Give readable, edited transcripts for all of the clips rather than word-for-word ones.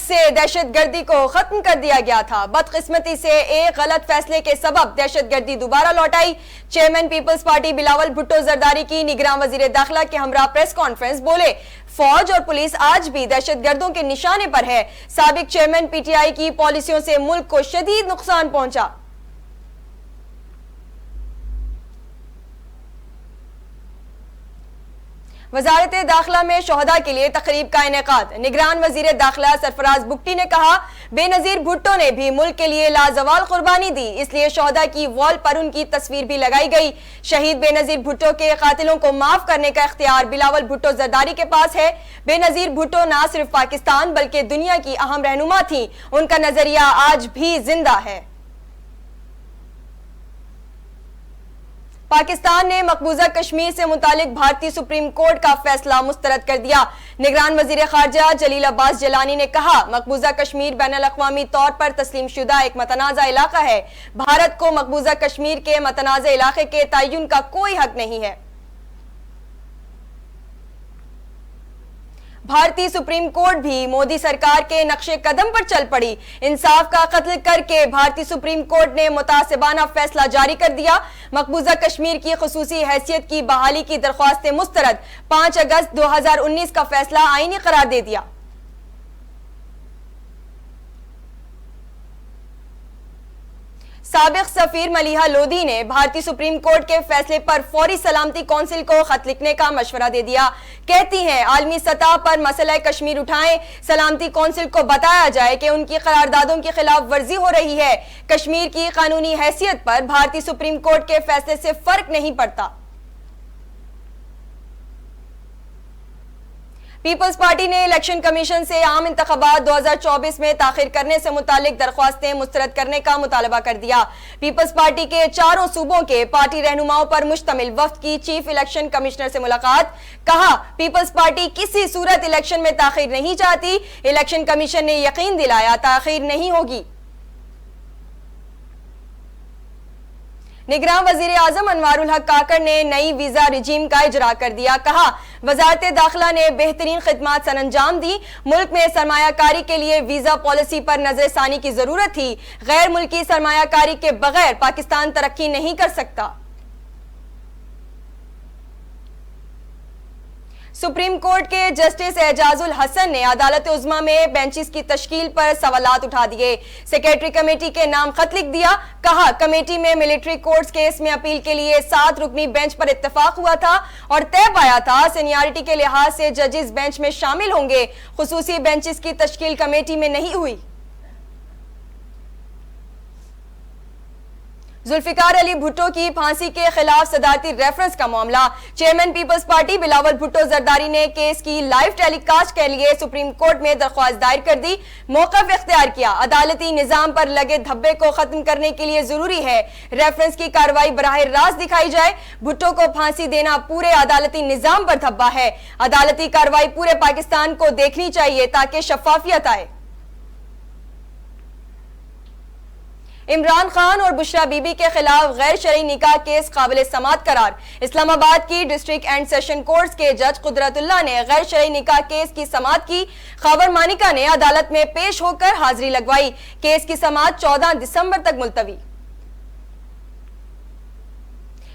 سے دہشت گردی کو ختم کر دیا گیا تھا۔ بدقسمتی سے ایک غلط فیصلے کے سبب دہشت گردی دوبارہ لوٹ آئی۔ Chairman Peoples party Bilawal Bhutto Zardari کی نگراں وزیر داخلہ کے ہمراہ پریس کانفرنس بولے، فوج اور پولیس آج بھی دہشت گردوں کے نشانے پر ہے۔ سابق چیئرمین پی ٹی آئی کی پالیسیوں سے ملک کو شدید نقصان پہنچا۔ وزارت داخلہ میں شہداء کے لیے تقریب کا انعقاد۔ نگران وزیر داخلہ سرفراز بگٹی نے کہا، بے نظیر بھٹو نے بھی ملک کے لیے لازوال قربانی دی، اس لیے شہداء کی وال پر ان کی تصویر بھی لگائی گئی۔ شہید بے نظیر بھٹو کے قاتلوں کو معاف کرنے کا اختیار بلاول بھٹو زرداری کے پاس ہے۔ بے نظیر بھٹو نہ صرف پاکستان بلکہ دنیا کی اہم رہنما تھیں، ان کا نظریہ آج بھی زندہ ہے۔ پاکستان نے مقبوضہ کشمیر سے متعلق بھارتی سپریم کورٹ کا فیصلہ مسترد کر دیا۔ نگران وزیر خارجہ جلیل عباس جیلانی نے کہا، مقبوضہ کشمیر بین الاقوامی طور پر تسلیم شدہ ایک متنازع علاقہ ہے۔ بھارت کو مقبوضہ کشمیر کے متنازع علاقے کے تعین کا کوئی حق نہیں ہے۔ بھارتی سپریم کورٹ بھی مودی سرکار کے نقش قدم پر چل پڑی۔ انصاف کا قتل کر کے بھارتی سپریم کورٹ نے متعصبانہ فیصلہ جاری کر دیا۔ مقبوضہ کشمیر کی خصوصی حیثیت کی بحالی کی درخواست مسترد۔ 5 اگست 2019 کا فیصلہ آئینی قرار دے دیا۔ سابق سفیر ملیحہ لودھی نے بھارتی سپریم کورٹ کے فیصلے پر فوری سلامتی کونسل کو خط لکھنے کا مشورہ دے دیا۔ کہتی ہیں، عالمی سطح پر مسئلہ کشمیر اٹھائیں، سلامتی کونسل کو بتایا جائے کہ ان کی قراردادوں کی خلاف ورزی ہو رہی ہے۔ کشمیر کی قانونی حیثیت پر بھارتی سپریم کورٹ کے فیصلے سے فرق نہیں پڑتا۔ پیپلز پارٹی نے الیکشن کمیشن سے عام انتخابات 2024 میں تاخیر کرنے سے متعلق درخواستیں مسترد کرنے کا مطالبہ کر دیا۔ پیپلز پارٹی کے 4 صوبوں کے پارٹی رہنماؤں پر مشتمل وفد کی چیف الیکشن کمشنر سے ملاقات۔ کہا، پیپلز پارٹی کسی صورت الیکشن میں تاخیر نہیں چاہتی۔ الیکشن کمیشن نے یقین دلایا تاخیر نہیں ہوگی۔ نگراں وزیر اعظم انوار الحق کاکڑ نے نئی ویزا رجیم کا اجرا کر دیا۔ کہا، وزارت داخلہ نے بہترین خدمات سر انجام دی۔ ملک میں سرمایہ کاری کے لیے ویزا پالیسی پر نظر ثانی کی ضرورت تھی۔ غیر ملکی سرمایہ کاری کے بغیر پاکستان ترقی نہیں کر سکتا۔ سپریم کورٹ کے جسٹس اعجاز الحسن نے عدالت عظمیٰ میں بینچز کی تشکیل پر سوالات اٹھا دیے۔ سیکریٹری کمیٹی کے نام خط لکھ دیا۔ کہا، کمیٹی میں ملٹری کورٹس کیس میں اپیل کے لیے 7 رکنی بینچ پر اتفاق ہوا تھا اور طے پایا تھا سینیارٹی کے لحاظ سے ججز بینچ میں شامل ہوں گے۔ خصوصی بینچز کی تشکیل کمیٹی میں نہیں ہوئی۔ ذوالفقار علی بھٹو کی پھانسی کے خلاف صدارتی ریفرنس کا معاملہ۔ Chairman Peoples party Bilawal Bhutto Zardari نے کیس کی لائیو ٹیلی کاسٹ کے لیے سپریم کورٹ میں درخواست دائر کر دی، موقف اختیار کیا۔ عدالتی نظام پر لگے دھبے کو ختم کرنے کے لیے ضروری ہے ریفرنس کی کارروائی براہ راست دکھائی جائے۔ بھٹو کو پھانسی دینا پورے عدالتی نظام پر دھبا ہے۔ عدالتی کارروائی پورے پاکستان کو دیکھنی چاہیے تاکہ شفافیت آئے۔ عمران خان اور بشرا بی بی کے خلاف غیر شرعی نکاح کیس قابل سماعت قرار۔ اسلام آباد کی ڈسٹرکٹ اینڈ سیشن کورٹس کے جج قدرت اللہ نے غیر شرعی نکاح کیس کی سماعت کی۔ خاور مانیکا نے عدالت میں پیش ہو کر حاضری لگوائی۔ کیس کی سماعت 14 دسمبر تک ملتوی۔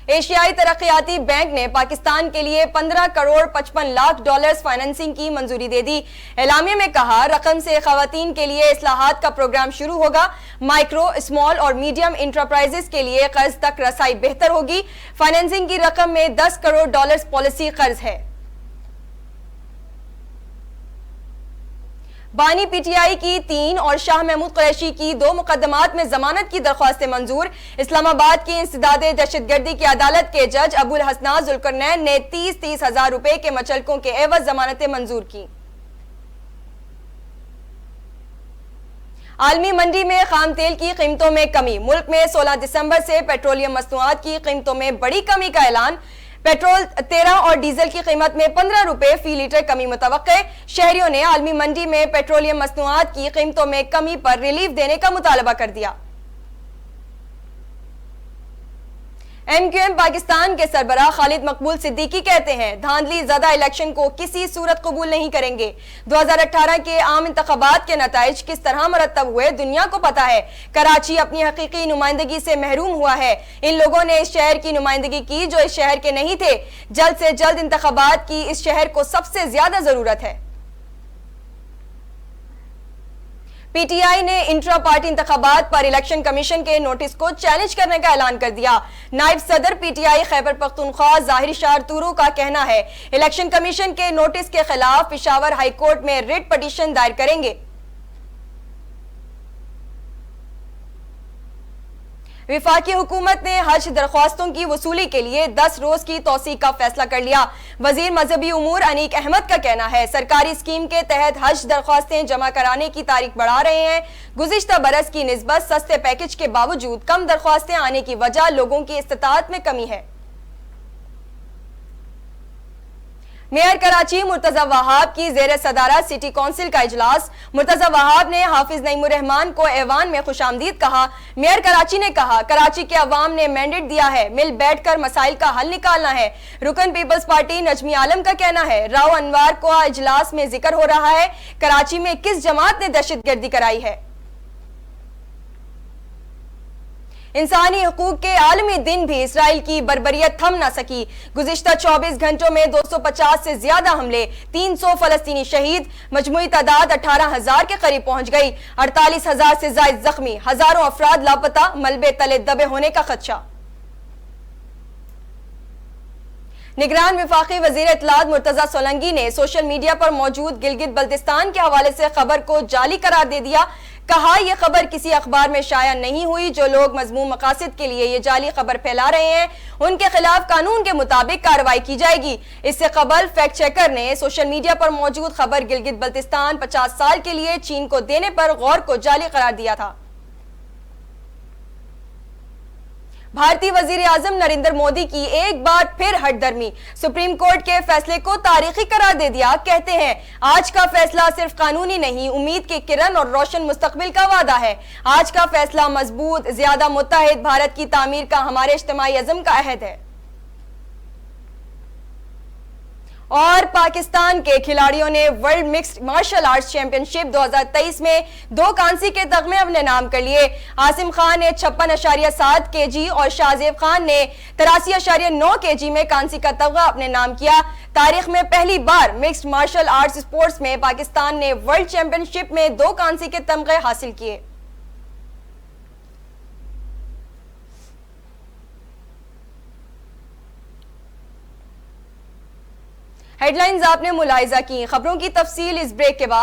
ایشیائی ترقیاتی بینک نے پاکستان کے لیے 15 کروڑ 55 لاکھ ڈالرز فائننسنگ کی منظوری دے دی۔ اعلامیہ میں کہا، رقم سے خواتین کے لیے اصلاحات کا پروگرام شروع ہوگا۔ مائکرو، اسمال اور میڈیم انٹرپرائزز کے لیے قرض تک رسائی بہتر ہوگی۔ فائننسنگ کی رقم میں 10 کروڑ ڈالرز پالیسی قرض ہے۔ بانی پی ٹی آئی کی 3 اور شاہ محمود قریشی کی 2 مقدمات میں ضمانت کی درخواستیں منظور۔ اسلام آباد کی انسداد دہشت گردی کی عدالت کے جج ابو الحسنات ذوالقرنین نے 30 ہزار روپے کے مچلکوں کے عوض ضمانتیں منظور کی۔ عالمی منڈی میں خام تیل کی قیمتوں میں کمی۔ ملک میں 16 دسمبر سے پیٹرولیم مصنوعات کی قیمتوں میں بڑی کمی کا اعلان۔ پیٹرول 13 اور ڈیزل کی قیمت میں 15 روپے فی لیٹر کمی متوقع۔ شہریوں نے عالمی منڈی میں پیٹرولیم مصنوعات کی قیمتوں میں کمی پر ریلیف دینے کا مطالبہ کر دیا۔ MQM پاکستان کے سربراہ خالد مقبول صدیقی کہتے ہیں دھاندلی زدہ الیکشن کو کسی صورت قبول نہیں کریں گے۔ 2018 کے عام انتخابات کے نتائج کس طرح مرتب ہوئے دنیا کو پتا ہے۔ کراچی اپنی حقیقی نمائندگی سے محروم ہوا ہے۔ ان لوگوں نے اس شہر کی نمائندگی کی جو اس شہر کے نہیں تھے۔ جلد سے جلد انتخابات کی اس شہر کو سب سے زیادہ ضرورت ہے۔ پی ٹی آئی نے انٹرا پارٹی انتخابات پر الیکشن کمیشن کے نوٹس کو چیلنج کرنے کا اعلان کر دیا۔ نائب صدر P T I Khyber Pakhtunkhwa ظاہر شار تورو کا کہنا ہے الیکشن کمیشن کے نوٹس کے خلاف پشاور ہائی کورٹ میں ریٹ پٹیشن دائر کریں گے۔ وفاقی حکومت نے حج درخواستوں کی وصولی کے لیے 10 روز کی توسیع کا فیصلہ کر لیا۔ وزیر مذہبی امور انیک احمد کا کہنا ہے سرکاری اسکیم کے تحت حج درخواستیں جمع کرانے کی تاریخ بڑھا رہے ہیں۔ گزشتہ برس کی نسبت سستے پیکج کے باوجود کم درخواستیں آنے کی وجہ لوگوں کی استطاعت میں کمی ہے۔ میئر کراچی مرتضی وہاب کی زیر صدارت سٹی کونسل کا اجلاس۔ مرتضی وہاب نے حافظ نعیم الرحمان کو ایوان میں خوش آمدید کہا۔ میئر کراچی نے کہا کراچی کے عوام نے مینڈیٹ دیا ہے، مل بیٹھ کر مسائل کا حل نکالنا ہے۔ رکن پیپلز پارٹی نجمی عالم کا کہنا ہے راؤ انوار کو اجلاس میں ذکر ہو رہا ہے کراچی میں کس جماعت نے دہشت گردی کرائی ہے۔ انسانی حقوق کے عالمی دن بھی اسرائیل کی بربریت تھم نہ سکی۔ گزشتہ 24 گھنٹوں میں 250 سے زیادہ حملے، 300 فلسطینی شہید، مجموعی تعداد 18,000 کے قریب پہنچ گئی، 48,000 سے زائد زخمی، ہزاروں افراد لاپتہ، ملبے تلے دبے ہونے کا خدشہ۔ نگران وفاقی وزیر اطلاعات مرتضی سولنگی نے سوشل میڈیا پر موجود گلگت بلتستان کے حوالے سے خبر کو جعلی قرار دے دیا۔ کہا یہ خبر کسی اخبار میں شائع نہیں ہوئی، جو لوگ مذموم مقاصد کے لیے یہ جعلی خبر پھیلا رہے ہیں ان کے خلاف قانون کے مطابق کارروائی کی جائے گی۔ اس سے قبل فیکٹ چیکر نے سوشل میڈیا پر موجود خبر گلگت بلتستان 50 سال کے لیے چین کو دینے پر غور کو جعلی قرار دیا تھا۔ بھارتی وزیر اعظم نریندر مودی کی ایک بار پھر ہٹ درمی، سپریم کورٹ کے فیصلے کو تاریخی قرار دے دیا۔ کہتے ہیں آج کا فیصلہ صرف قانونی نہیں، امید کے کرن اور روشن مستقبل کا وعدہ ہے۔ آج کا فیصلہ مضبوط، زیادہ متحد بھارت کی تعمیر کا ہمارے اجتماعی عزم کا عہد ہے۔ اور پاکستان کے کھلاڑیوں نے world mixed martial arts championship 2023 میں 2 کانسی کے تمغے اپنے نام کر لیے۔ عاصم خان نے 56.7 kg اور شاہزیب خان نے 83.9 kg میں کانسی کا تمغہ اپنے نام کیا۔ تاریخ میں پہلی بار مکسڈ مارشل آرٹس سپورٹس میں پاکستان نے ورلڈ چیمپئن شپ میں 2 کانسی کے تمغے حاصل کیے۔ ہیڈ لائنز آپ نے ملاحظہ کی، خبروں کی تفصیل اس بریک کے بعد۔